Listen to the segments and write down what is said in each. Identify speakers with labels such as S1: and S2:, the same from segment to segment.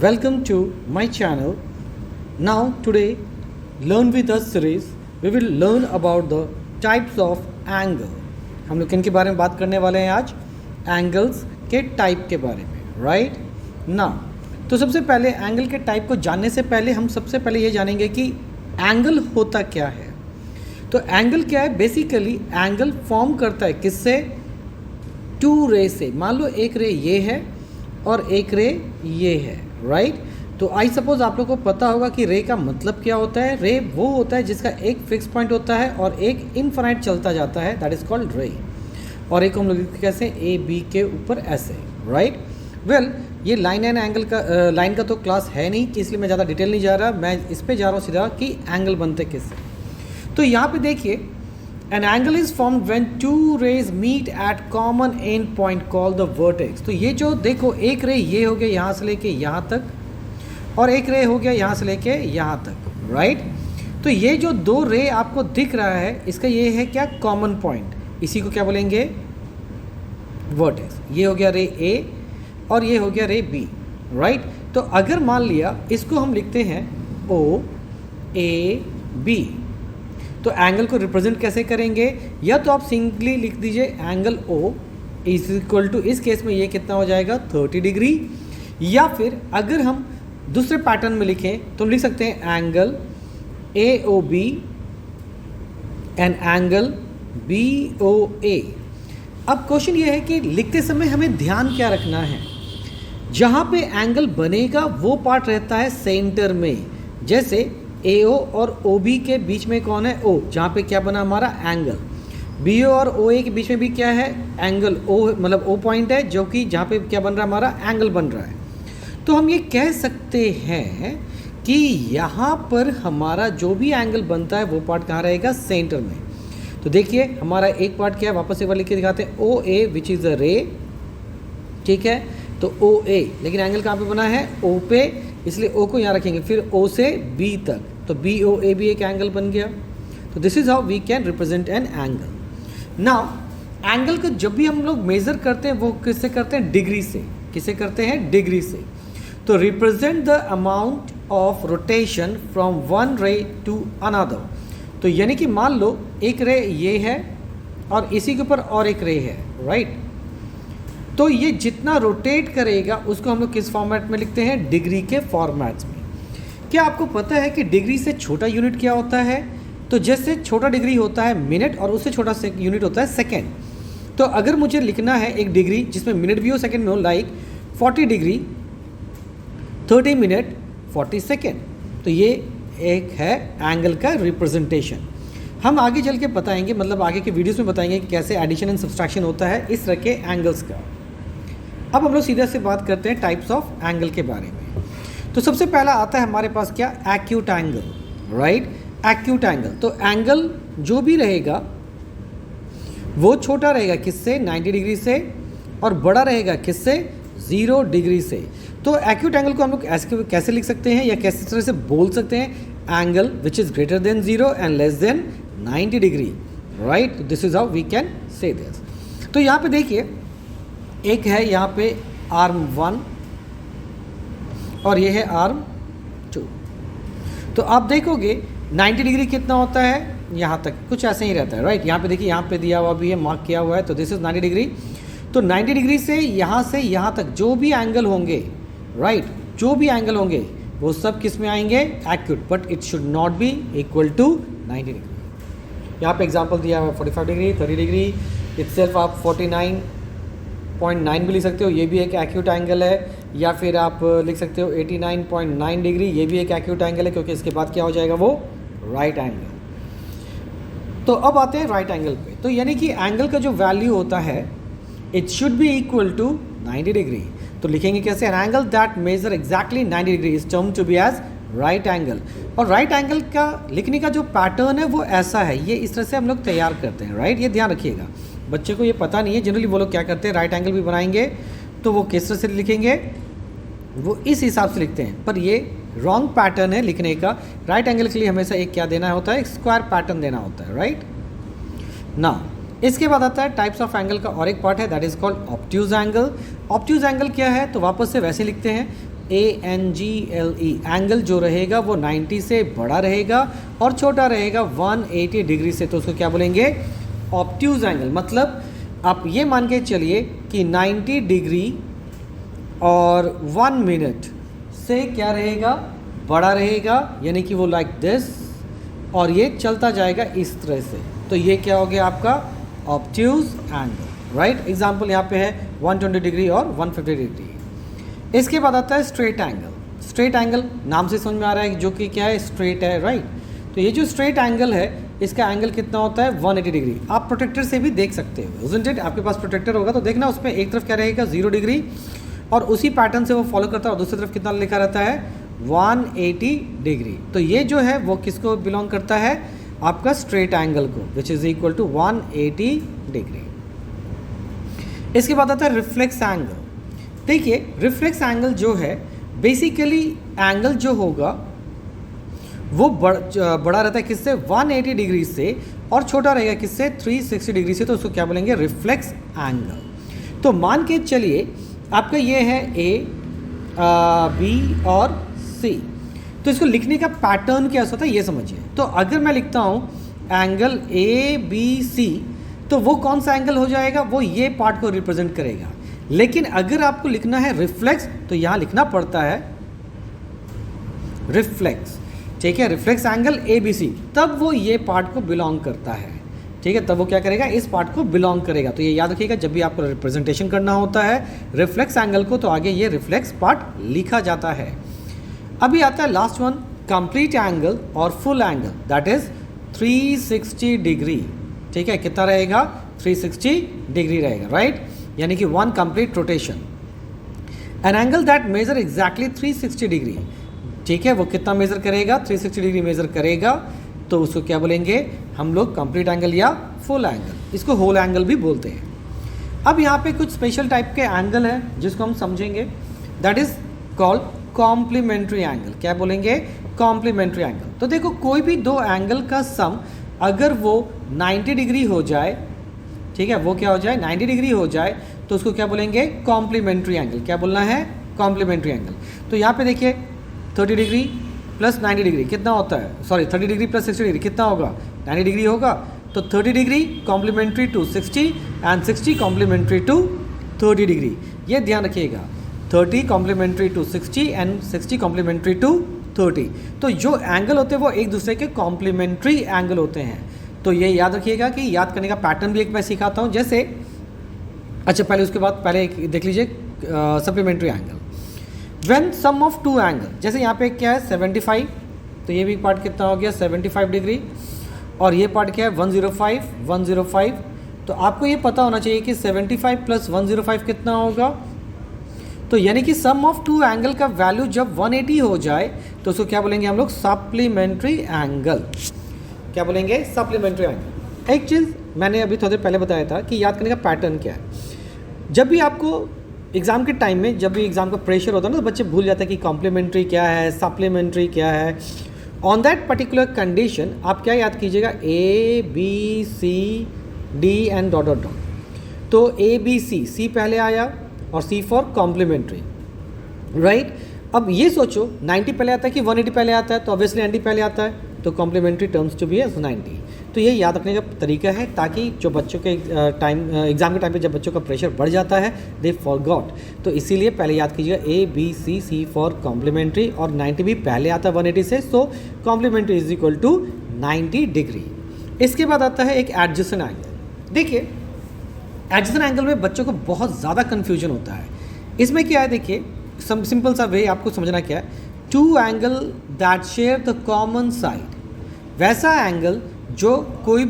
S1: Welcome to my channel. Now today learn with us series we will learn about the types of angle. हम लोग किन के बारे में बात करने वाले हैं आज? एंगल्स के टाइप के बारे में, राइट? नाउ तो सबसे पहले एंगल के टाइप को जानने से पहले हम सबसे पहले ये जानेंगे कि एंगल होता क्या है। तो एंगल क्या है? बेसिकली एंगल फॉर्म करता है किससे? टू रे से। मान लो एक रे ये है और एक रे ये है, राइट? तो आई सपोज आप लोग को पता होगा कि रे का मतलब क्या होता है। रे वो होता है जिसका एक फिक्स पॉइंट होता है और एक इनफाइनाइट चलता जाता है, दैट इज कॉल्ड रे। और एक हम लोग कैसे ए बी के ऊपर ऐसे, राइट? वेल ये लाइन एंड एंगल का लाइन का तो क्लास है नहीं, इसलिए मैं ज़्यादा डिटेल नहीं जा रहा। मैं इस पे जा रहा हूँ सीधा कि एंगल बनते किससे। तो यहाँ पे देखिए, an angle is formed when two rays meet at common end point called the vertex। तो ये जो देखो, एक रे ये हो गया यहाँ से लेके यहाँ तक और एक रे हो गया यहाँ से लेके यहाँ तक, राइट? तो ये जो दो रे आपको दिख रहा है, इसका ये है क्या? Common point. इसी को क्या बोलेंगे? वर्टेक्स। ये हो गया रे ए और ये हो गया रे बी, राइट? तो अगर मान लिया इसको हम लिखते हैं ओ ए बी, तो एंगल को रिप्रेजेंट कैसे करेंगे? या तो आप सिंपली लिख दीजिए angle O is equal to, इस केस में ये कितना हो जाएगा? 30 डिग्री। या फिर अगर हम दूसरे पैटर्न में लिखें तो हम लिख सकते हैं angle AOB and angle BOA। अब क्वेश्चन ये है कि लिखते समय हमें ध्यान क्या रखना है? जहाँ पे एंगल बनेगा वो पार्ट रहता है सेंटर में। जैसे AO और OB के बीच में कौन है? O, जहाँ पे क्या बना हमारा? एंगल। BO और OA के बीच में भी क्या है? एंगल O, मतलब O पॉइंट है जो कि जहाँ पे क्या बन रहा है? हमारा एंगल बन रहा है। तो हम ये कह सकते हैं कि यहाँ पर हमारा जो भी एंगल बनता है वो पार्ट कहाँ रहेगा? सेंटर में। तो देखिए हमारा एक पार्ट क्या है, वापस एक बार लिख के दिखाते हैं, OA विच इज़ अ रे, ठीक है? तो OA, लेकिन एंगल कहाँ पे बना है? O पे, इसलिए O को यहाँ रखेंगे। फिर O से B तक, तो BOA भी एक एंगल बन गया। तो this is how we can represent an angle. Now angle को जब भी हम लोग मेजर करते हैं वो किससे करते हैं? डिग्री से। किससे करते हैं? डिग्री से। तो represent the amount of rotation from one रे टू अनदर। तो यानी कि मान लो एक रे ये है और इसी के ऊपर और एक रे है, राइट? तो ये जितना रोटेट करेगा उसको हम लोग किस फॉर्मेट में लिखते हैं? डिग्री के फॉर्मेट्स में। क्या आपको पता है कि डिग्री से छोटा यूनिट क्या होता है? तो जैसे छोटा डिग्री होता है मिनट और उससे छोटा यूनिट होता है सेकेंड। तो अगर मुझे लिखना है एक डिग्री जिसमें मिनट भी हो सेकेंड में हो, लाइक 40 डिग्री 30 मिनट 40 सेकेंड, तो ये एक है एंगल का रिप्रेजेंटेशन। हम आगे चल के बताएंगे, मतलब आगे के वीडियोस में बताएंगे कि कैसे एडिशन एंड सब्सट्रैक्शन होता है इस तरह के एंगल्स का। अब हम लोग सीधा से बात करते हैं टाइप्स ऑफ एंगल के बारे में। तो सबसे पहला आता है हमारे पास क्या? Acute angle, right? Acute angle. तो एंगल जो भी रहेगा वो छोटा रहेगा किससे? 90 डिग्री से, और बड़ा रहेगा किससे? 0 डिग्री से। तो एक्यूट एंगल को हम लोग ऐसे कैसे लिख सकते हैं या कैसे तरह से बोल सकते हैं? Angle which is greater than 0 and less than 90 degree, right? This is how we can say this. तो यहाँ पे देखिए, एक है यहाँ पे आर्म 1 और ये है आर्म 2। तो आप देखोगे 90 डिग्री कितना होता है? यहाँ तक कुछ ऐसे ही रहता है, राइट? यहाँ पे देखिए, यहाँ पे दिया हुआ भी है, मार्क किया हुआ है, तो दिस इज 90 डिग्री। तो 90 डिग्री से यहाँ तक जो भी एंगल होंगे, राइट, जो भी एंगल होंगे वो सब किस में आएंगे? Acute. But it should not be equal to 90 degree. यहाँ पे एग्जाम्पल दिया हुआ है 45 डिग्री, 30 डिग्री, इटसेल्फ आप 49.9 भी लिख सकते हो, ये भी एक एक्यूट एंगल है। या फिर आप लिख सकते हो 89.9 डिग्री, ये भी एक एक्यूट एंगल है, क्योंकि इसके बाद क्या हो जाएगा? वो राइट एंगल। तो अब आते हैं राइट एंगल पे। तो यानी कि एंगल का जो वैल्यू होता है, it should be equal to 90 degree. तो लिखेंगे कैसे? An angle that measure exactly 90 degree is term to be as right angle. और राइट एंगल का लिखने का जो पैटर्न है वो ऐसा है, ये इस तरह से हम लोग तैयार करते हैं, राइट? ये ध्यान रखिएगा, बच्चे को ये पता नहीं है। जनरली वो लोग क्या करते हैं, राइट एंगल भी बनाएंगे तो वो किस तरह से लिखेंगे? वो इस हिसाब से लिखते हैं, पर ये रॉन्ग पैटर्न है लिखने का। राइट एंगल के लिए हमेशा एक क्या देना होता है? एक स्क्वायर पैटर्न देना होता है, राइट? नाउ इसके बाद आता है टाइप्स ऑफ एंगल का और एक पार्ट है, that is called obtuse angle. Obtuse angle क्या है? तो वापस से वैसे लिखते हैं, ANGLE, एंगल जो रहेगा वो 90 से बड़ा रहेगा और छोटा रहेगा 180 डिग्री से, तो उसको क्या बोलेंगे? Obtuse angle. मतलब आप ये मान के चलिए कि 90 डिग्री और 1 मिनट से क्या रहेगा? बड़ा रहेगा, यानी कि वो लाइक दिस, और ये चलता जाएगा इस तरह से, तो ये क्या हो गया आपका? Obtuse angle, right. एग्जाम्पल यहाँ पे है 120 डिग्री और 150 डिग्री। इसके बाद आता है स्ट्रेट एंगल। स्ट्रेट एंगल नाम से समझ में आ रहा है जो कि क्या है? स्ट्रेट है, राइट। तो ये जो स्ट्रेट एंगल है इसका एंगल कितना होता है? 180 डिग्री। आप प्रोटेक्टर से भी देख सकते हो, isn't it? आपके पास प्रोटेक्टर होगा तो देखना उसमें एक तरफ क्या रहेगा? 0 डिग्री, और उसी पैटर्न से वो फॉलो करता है, और दूसरी तरफ कितना लिखा रहता है? 180 डिग्री। तो ये जो है वो किसको बिलोंग करता है? आपका स्ट्रेट एंगल को, which is equal to 180 degree. इसके बाद आता है रिफ्लेक्स एंगल। देखिए रिफ्लेक्स एंगल जो है बेसिकली एंगल जो होगा वो बड़ा रहता है किससे? 180 डिग्री से, और छोटा रहेगा किससे? 360 डिग्री से, तो उसको क्या बोलेंगे? Reflex angle. तो मान के चलिए आपका ये है A, B और C, तो इसको लिखने का पैटर्न क्या होता है ये समझिए। तो अगर मैं लिखता हूँ एंगल ABC, तो वो कौन सा एंगल हो जाएगा? वो ये पार्ट को रिप्रेजेंट करेगा। लेकिन अगर आपको लिखना है रिफ्लेक्स, तो यहाँ लिखना पड़ता है रिफ्लेक्स, ठीक है, रिफ्लेक्स एंगल ABC, तब वो ये पार्ट को बिलोंग करता है, ठीक है, तब वो क्या करेगा? इस पार्ट को बिलोंग करेगा। तो ये याद रखिएगा, जब भी आपको रिप्रेजेंटेशन करना होता है रिफ्लेक्स एंगल को, तो आगे ये रिफ्लेक्स पार्ट लिखा जाता है। अभी आता है लास्ट वन, कंप्लीट एंगल और full angle, that is 360 degree, ठीक है। कितना रहेगा? 360 डिग्री रहेगा, राइट, यानी कि 1 complete rotation. An angle that measure exactly 360 degree, ठीक है, वो कितना मेजर करेगा? 360 डिग्री मेजर करेगा, तो उसको क्या बोलेंगे हम लोग? कंप्लीट एंगल या फुल एंगल। इसको होल एंगल भी बोलते हैं। अब यहाँ पे कुछ स्पेशल टाइप के एंगल है जिसको हम समझेंगे, that is called complementary angle. क्या बोलेंगे? Complementary angle. तो देखो कोई भी दो एंगल का सम अगर वो 90 डिग्री हो जाए, ठीक है, वो क्या हो जाए? 90 डिग्री हो जाए, तो उसको क्या बोलेंगे? Complementary angle. क्या बोलना है? Complementary angle. तो यहाँ पे देखिए 30 डिग्री प्लस 90 डिग्री कितना होता है? सॉरी 30 डिग्री प्लस 60 डिग्री कितना होगा? 90 डिग्री होगा। तो 30 degree complementary to 60 and 60 complementary to 30 degree. ये ध्यान रखिएगा, 30 complementary to 60 and 60 complementary to 30। तो जो एंगल होते हैं वो एक दूसरे के कॉम्प्लीमेंट्री एंगल होते हैं। तो ये याद रखिएगा कि याद करने का पैटर्न भी एक मैं सिखाता हूँ। जैसे अच्छा पहले उसके बाद पहले देख लीजिए supplementary angle. When sum of two angle, जैसे यहाँ पे क्या है 75, तो ये भी पार्ट कितना हो गया 75 डिग्री, और ये पार्ट क्या है 105। तो आपको ये पता होना चाहिए कि 75 प्लस 105 कितना होगा। तो यानी कि सम ऑफ टू एंगल का वैल्यू जब 180 हो जाए तो उसको क्या बोलेंगे हम लोग? Supplementary angle. क्या बोलेंगे? Supplementary angle. एक चीज़ मैंने अभी थोड़ी देर पहले बताया था कि याद करने का पैटर्न क्या है। जब भी आपको एग्ज़ाम के टाइम में, जब भी एग्ज़ाम का प्रेशर होता है ना, तो बच्चे भूल जाते हैं कि कॉम्प्लीमेंट्री क्या है, सप्लीमेंट्री क्या है। ऑन दैट पर्टिकुलर कंडीशन आप क्या याद कीजिएगा? ABCD and dot dot dot. तो ABC पहले आया और C फॉर कॉम्प्लीमेंट्री, राइट। अब ये सोचो 90 पहले आता है कि 180 पहले आता है? तो ऑब्वियसली 90 पहले आता है, तो कॉम्प्लीमेंट्री टर्म्स जो भी है 90। तो ये याद रखने का तरीका है ताकि जो बच्चों के एग्ज़ाम के टाइम पे जब बच्चों का प्रेशर बढ़ जाता है दे फॉरगॉट, तो इसीलिए पहले याद कीजिएगा ABC फॉर कॉम्प्लीमेंट्री, और 90 भी पहले आता है 180 से, so complementary is equal to 90 degree. इसके बाद आता है एक एडजेसेंट एंगल। देखिए एडजेसेंट एंगल में बच्चों को बहुत ज़्यादा कन्फ्यूजन होता है। इसमें क्या है, देखिए सिंपल सा वे आपको समझना क्या है, two angle that share the common side. वैसा एंगल जो कोई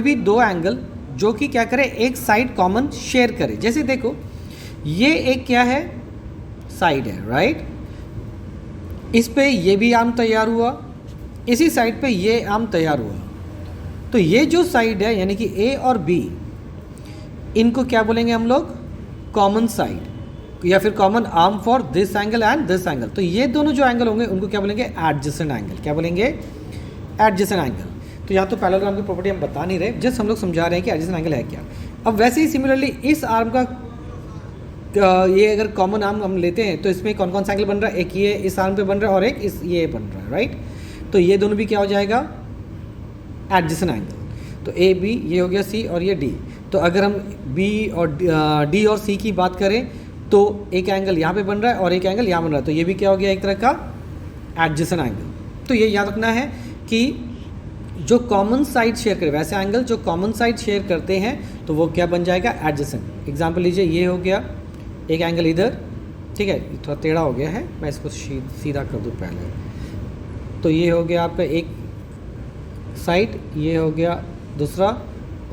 S1: भी दो एंगल जो कि क्या करे, एक साइड कॉमन शेयर करे। जैसे देखो ये एक क्या है, साइड है, राइट। इस पे ये भी आर्म तैयार हुआ, इसी साइड पे ये आर्म तैयार हुआ। तो ये जो साइड है यानी कि A और B, इनको क्या बोलेंगे हम लोग? कॉमन साइड, या फिर common arm for this angle and this angle. तो ये दोनों जो एंगल होंगे उनको क्या बोलेंगे? Adjacent angle. क्या बोलेंगे? Adjacent angle. तो यहाँ तो पैरेललोग्राम की प्रॉपर्टी हम बता नहीं रहे, जस्ट हम लोग समझा रहे हैं कि एडजेसेंट एंगल है क्या। अब वैसे ही सिमिलरली इस आर्म का ये अगर कॉमन आर्म हम लेते हैं तो इसमें कौन कौन सा एंगल बन रहा है, एक ये इस आर्म पे बन रहा है और एक इस ये बन रहा है, राइट। तो ये दोनों भी क्या हो जाएगा, एडजेसेंट एंगल। तो ए बी ये हो गया सी और ये डी। तो अगर हम बी और डी और सी की बात करें तो एक एंगल यहाँ पे बन रहा है और एक एंगल यहाँ बन रहा है, तो ये भी क्या हो गया, एक तरह का एडजेसेंट एंगल। तो ये याद रखना है कि जो कॉमन साइड शेयर करे, वैसे एंगल जो कॉमन साइड शेयर करते हैं तो वो क्या बन जाएगा, एडजेसेंट। एग्जांपल लीजिए, ये हो गया एक एंगल इधर, ठीक है, थोड़ा टेढ़ा हो गया है, मैं इसको सीधा कर दूँ पहले। तो ये हो गया आपका एक साइड, ये हो गया दूसरा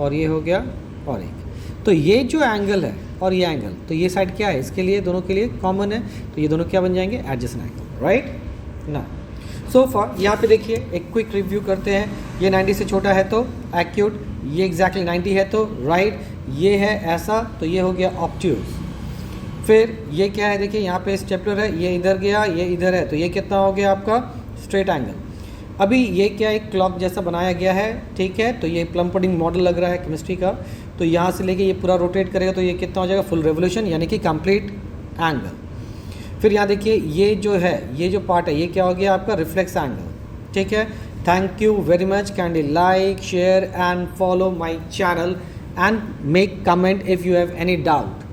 S1: और ये हो गया और एक। तो ये जो एंगल है और ये एंगल, तो ये साइड क्या है, इसके लिए दोनों के लिए कॉमन है, तो ये दोनों क्या बन जाएंगे, एडजेसेंट एंगल, राइट ना। सो फार यहाँ पे देखिए एक क्विक रिव्यू करते हैं। ये 90 से छोटा है तो एक्यूट, ये एग्जैक्टली 90 है तो राइट, ये है ऐसा तो ये हो गया ऑब्ट्यूज। फिर ये क्या है, देखिए यहाँ पे स्टेपलर है, ये इधर गया ये इधर है, तो ये कितना हो गया आपका, स्ट्रेट एंगल। अभी ये क्या एक क्लॉक जैसा बनाया गया है, ठीक है, तो ये प्लम पुडिंग मॉडल लग रहा है केमिस्ट्री का। तो यहाँ से लेके ये पूरा रोटेट करेगा तो ये कितना हो जाएगा, फुल रेवोल्यूशन, यानी कि कंप्लीट एंगल। फिर यहाँ देखिए ये जो है, ये जो पार्ट है, ये क्या हो गया आपका, रिफ्लेक्स एंगल, ठीक है। Thank you very much, candy like share and follow my channel and make comment if you have any doubt.